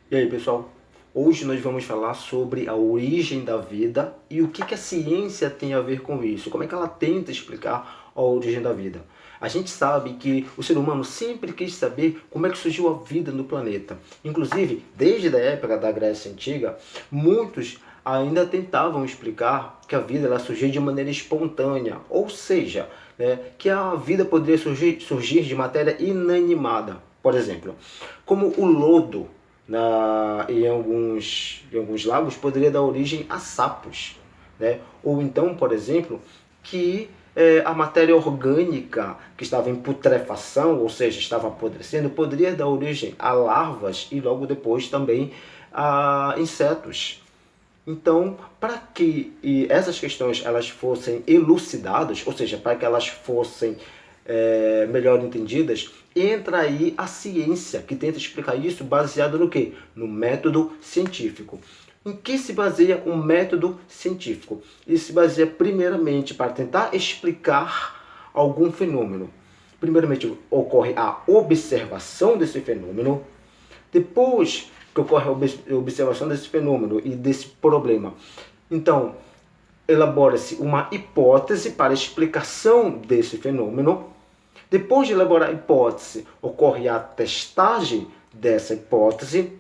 E aí, pessoal? Hoje nós vamos falar sobre a origem da vida e o que a ciência tem a ver com isso. Como é que ela tenta explicar a origem da vida? A gente sabe que o ser humano sempre quis saber como é que surgiu a vida no planeta. Inclusive, desde a época da Grécia Antiga, muitos ainda tentavam explicar que a vida ela surgia de maneira espontânea, ou seja, que a vida poderia surgir de matéria inanimada. Por exemplo, como o lodo em alguns lagos poderia dar origem a sapos, né? Ou então, por exemplo, que a matéria orgânica que estava em putrefação, ou seja, estava apodrecendo, poderia dar origem a larvas e logo depois também a insetos. Então, para que essas questões elas fossem elucidadas, ou seja, para que elas fossem melhor entendidas, entra aí a ciência, que tenta explicar isso baseado no quê? No método científico. Em que se baseia um método científico? Ele se baseia primeiramente para tentar explicar algum fenômeno. Primeiramente ocorre a observação desse fenômeno, depois que ocorre a observação desse fenômeno e desse problema, então elabora-se uma hipótese para a explicação desse fenômeno. Depois de elaborar a hipótese, ocorre a testagem dessa hipótese.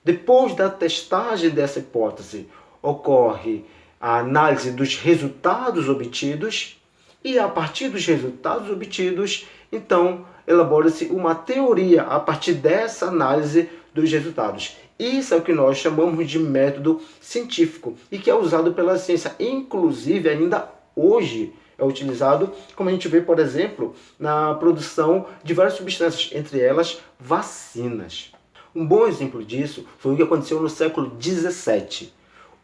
Depois da testagem dessa hipótese, ocorre a análise dos resultados obtidos. E a partir dos resultados obtidos, então, elabora-se uma teoria a partir dessa análise dos resultados. Isso é o que nós chamamos de método científico e que é usado pela ciência, inclusive ainda hoje é utilizado, como a gente vê, por exemplo, na produção de várias substâncias, entre elas vacinas. Um bom exemplo disso foi o que aconteceu no século XVII.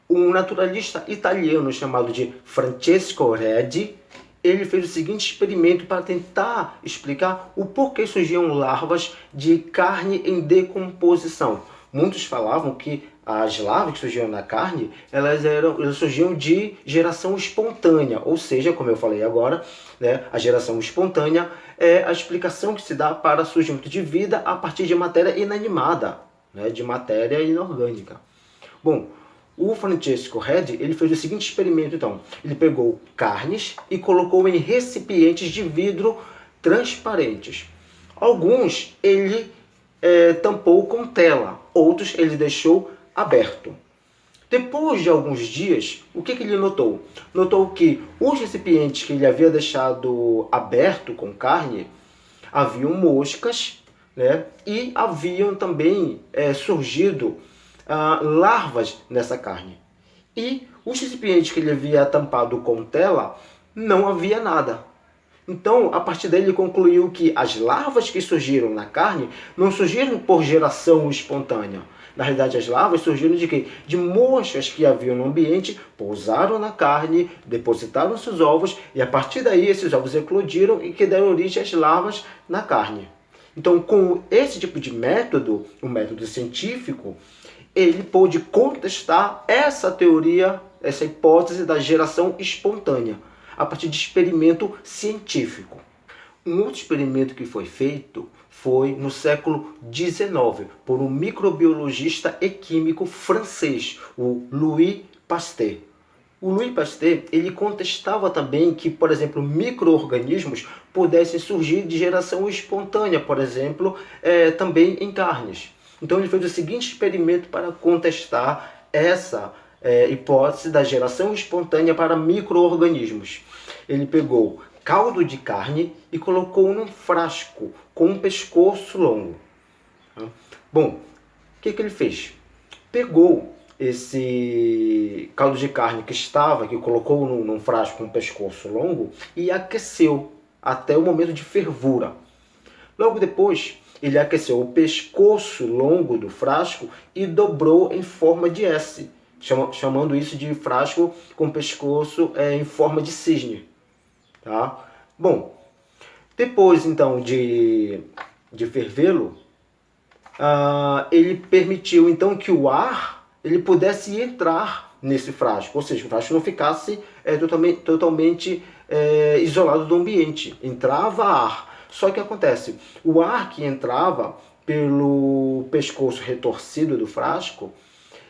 Um naturalista italiano chamado de Francesco Redi, ele fez o seguinte experimento para tentar explicar o porquê surgiam larvas de carne em decomposição. Muitos falavam que as larvas que surgiam na carne, elas surgiam de geração espontânea, ou seja, como eu falei agora, a geração espontânea é a explicação que se dá para o surgimento de vida a partir de matéria inanimada, de matéria inorgânica. Bom, o Francesco Redi, ele fez o seguinte experimento, então. Ele pegou carnes e colocou em recipientes de vidro transparentes. Alguns ele tampou com tela, outros ele deixou aberto. Depois de alguns dias, o que ele notou? Notou que os recipientes que ele havia deixado aberto com carne, haviam moscas, e haviam também surgido larvas nessa carne. E os recipientes que ele havia tampado com tela, não havia nada. Então, a partir daí, ele concluiu que as larvas que surgiram na carne não surgiram por geração espontânea. Na realidade, as larvas surgiram de quê? De moscas que haviam no ambiente, pousaram na carne, depositaram seus ovos, e a partir daí esses ovos eclodiram e que deram origem às larvas na carne. Então, com esse tipo de método, o método científico, ele pôde contestar essa teoria, essa hipótese da geração espontânea, a partir de experimento científico. Um outro experimento que foi feito foi no século XIX, por um microbiologista e químico francês, o Louis Pasteur. O Louis Pasteur, ele contestava também que, por exemplo, micro-organismos pudessem surgir de geração espontânea, por exemplo, também em carnes. Então ele fez o seguinte experimento para contestar essa hipótese da geração espontânea para micro-organismos. Ele pegou caldo de carne e colocou num frasco com um pescoço longo. Bom, o que ele fez? Pegou esse caldo de carne que colocou num frasco com um pescoço longo e aqueceu até o momento de fervura. Logo depois, ele aqueceu o pescoço longo do frasco e dobrou em forma de S, chamando isso de frasco com pescoço em forma de cisne. Tá? Bom, depois então de fervê-lo, ele permitiu então que o ar ele pudesse entrar nesse frasco, ou seja, o frasco não ficasse totalmente isolado do ambiente, entrava ar. Só que acontece, o ar que entrava pelo pescoço retorcido do frasco,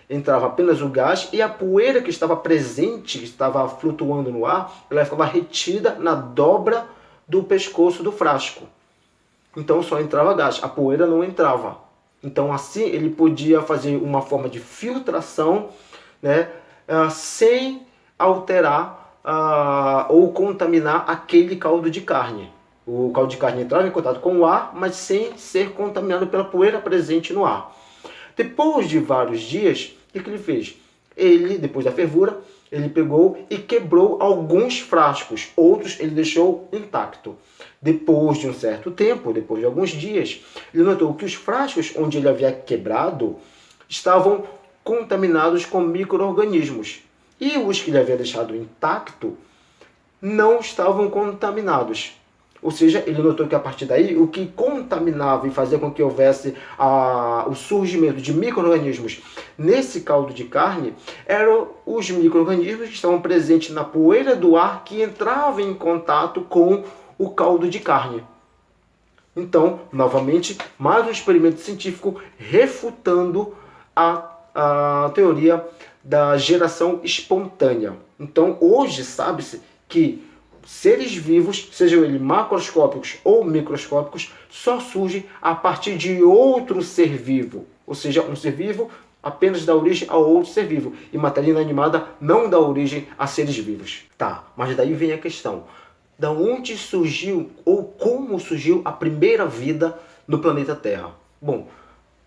entrava apenas o gás e a poeira que estava presente, que estava flutuando no ar, ela ficava retida na dobra do pescoço do frasco. Então só entrava gás, a poeira não entrava. Então assim ele podia fazer uma forma de filtração, né, sem alterar ou contaminar aquele caldo de carne. O caldo de carne entrava em contato com o ar, mas sem ser contaminado pela poeira presente no ar. Depois de vários dias, o que ele fez? Ele, depois da fervura, ele pegou e quebrou alguns frascos, outros ele deixou intacto. Depois de um certo tempo, depois de alguns dias, ele notou que os frascos onde ele havia quebrado estavam contaminados com micro-organismos. E os que ele havia deixado intacto não estavam contaminados. Ou seja, ele notou que a partir daí o que contaminava e fazia com que houvesse o surgimento de micro-organismos nesse caldo de carne eram os micro-organismos que estavam presentes na poeira do ar que entrava em contato com o caldo de carne. Então, novamente, mais um experimento científico refutando a teoria da geração espontânea. Então, hoje sabe-se que seres vivos, sejam eles macroscópicos ou microscópicos, só surgem a partir de outro ser vivo. Ou seja, um ser vivo apenas dá origem a outro ser vivo. E matéria inanimada não dá origem a seres vivos. Tá, mas daí vem a questão. Da onde surgiu ou como surgiu a primeira vida no planeta Terra? Bom,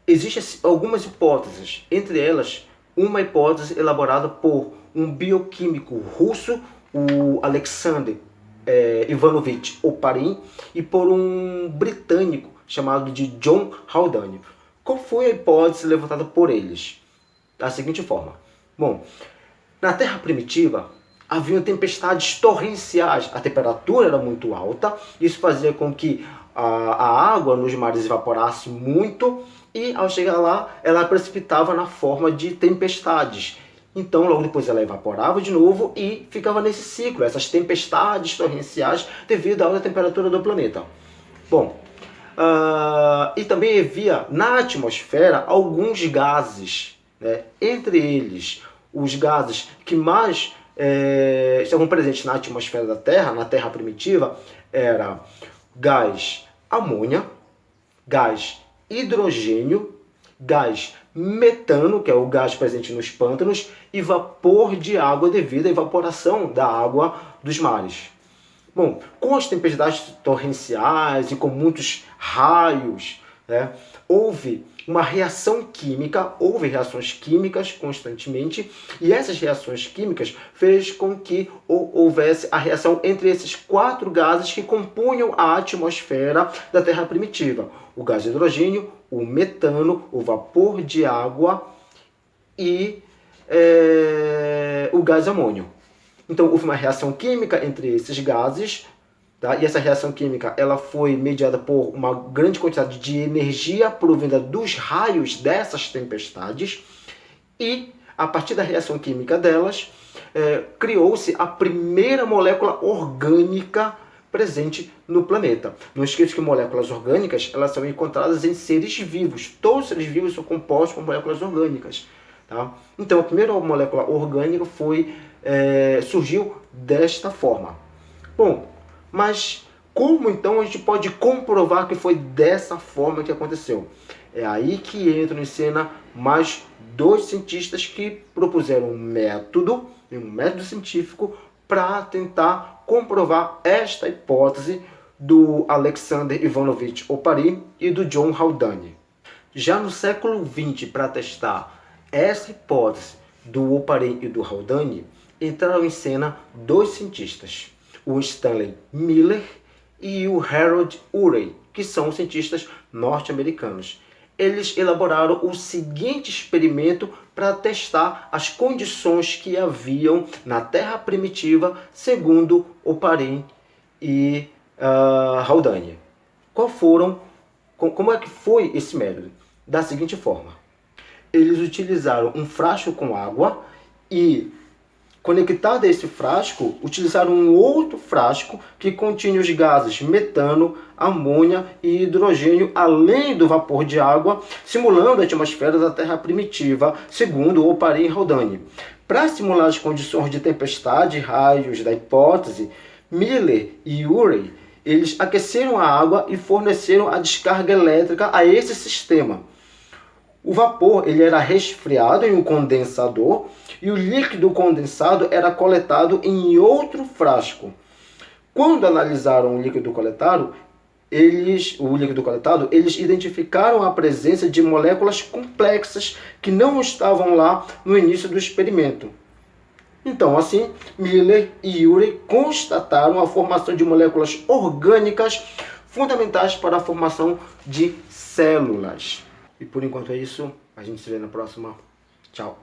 existem algumas hipóteses. Entre elas, uma hipótese elaborada por um bioquímico russo, o Alexander Ivanovich Oparin, e por um britânico chamado de John Haldane. Qual foi a hipótese levantada por eles? Da seguinte forma. Bom, na Terra primitiva haviam tempestades torrenciais, a temperatura era muito alta, isso fazia com que a água nos mares evaporasse muito e ao chegar lá ela precipitava na forma de tempestades. Então, logo depois ela evaporava de novo e ficava nesse ciclo, essas tempestades torrenciais devido à alta temperatura do planeta. Bom, e também havia na atmosfera alguns gases, né? Entre eles, os gases que mais estavam presentes na atmosfera da Terra, na Terra primitiva, era gás amônia, gás hidrogênio, gás metano, que é o gás presente nos pântanos, e vapor de água devido à evaporação da água dos mares. Bom, com as tempestades torrenciais e com muitos raios, né, houve reações químicas constantemente, e essas reações químicas fez com que houvesse a reação entre esses 4 gases que compunham a atmosfera da Terra primitiva: o gás hidrogênio, o metano, o vapor de água e o gás amônio. Então houve uma reação química entre esses gases, tá? E essa reação química ela foi mediada por uma grande quantidade de energia proveniente dos raios dessas tempestades, e a partir da reação química delas criou-se a primeira molécula orgânica presente no planeta. Não esqueça que moléculas orgânicas elas são encontradas em seres vivos. Todos os seres vivos são compostos por moléculas orgânicas. Tá? Então a primeira molécula orgânica surgiu desta forma. Bom, mas como então a gente pode comprovar que foi dessa forma que aconteceu? É aí que entram em cena mais 2 cientistas que propuseram um método científico para tentar comprovar esta hipótese do Alexander Ivanovich Oparin e do John Haldane. Já no século XX, para testar essa hipótese do Oparin e do Haldane, entraram em cena 2 cientistas, o Stanley Miller e o Harold Urey, que são cientistas norte-americanos. Eles elaboraram o seguinte experimento para testar as condições que haviam na Terra primitiva, segundo Oparin e Haldane. Como é que foi esse método? Da seguinte forma: eles utilizaram um frasco com água e Conectado a esse frasco, utilizaram um outro frasco que continha os gases metano, amônia e hidrogênio, além do vapor de água, simulando a atmosfera da Terra primitiva, segundo Oparin e Haldane. Para simular as condições de tempestade e raios da hipótese, Miller e Urey, eles aqueceram a água e forneceram a descarga elétrica a esse sistema. O vapor ele era resfriado em um condensador e o líquido condensado era coletado em outro frasco. Quando analisaram o líquido coletado, eles identificaram a presença de moléculas complexas que não estavam lá no início do experimento. Então, assim, Miller e Urey constataram a formação de moléculas orgânicas fundamentais para a formação de células. E por enquanto é isso. A gente se vê na próxima. Tchau.